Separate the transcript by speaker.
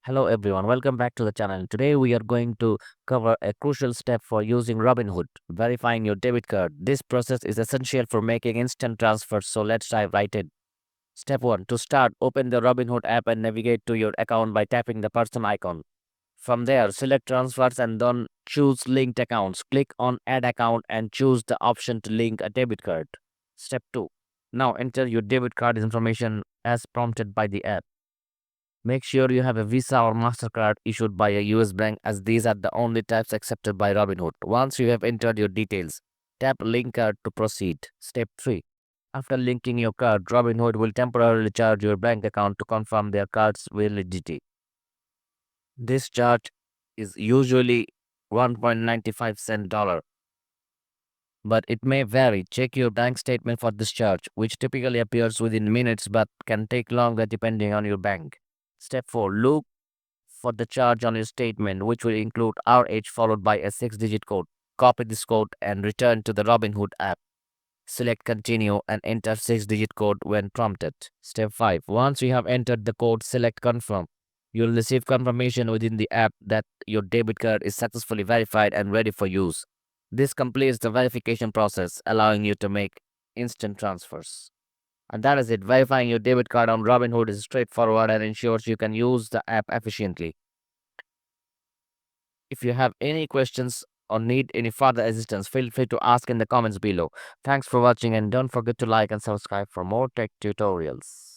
Speaker 1: Hello everyone, welcome back to the channel. Today we are going to cover a crucial step for using Robinhood, verifying your debit card. This process is essential for making instant transfers, so let's dive right in. Step 1. To start, open the Robinhood app and navigate to your account by tapping the person icon. From there, select transfers and then choose linked accounts. Click on add account and choose the option to link a debit card. Step 2. Now enter your debit card information as prompted by the app. Make sure you have a Visa or MasterCard issued by a US bank, as these are the only types accepted by Robinhood. Once you have entered your details, tap Link Card to proceed. Step 3. After linking your card, Robinhood will temporarily charge your bank account to confirm their card's validity. This charge is usually 1.95 cent dollar, but it may vary. Check your bank statement for this charge, which typically appears within minutes but can take longer depending on your bank. Step 4. Look for the charge on your statement, which will include RH followed by a 6-digit code. Copy this code and return to the Robinhood app. Select Continue and enter 6-digit code when prompted. Step 5. Once you have entered the code, select Confirm. You'll receive confirmation within the app that your debit card is successfully verified and ready for use. This completes the verification process, allowing you to make instant transfers. And that is it. Verifying your debit card on Robinhood is straightforward and ensures you can use the app efficiently. If you have any questions or need any further assistance, feel free to ask in the comments below. Thanks for watching and don't forget to like and subscribe for more tech tutorials.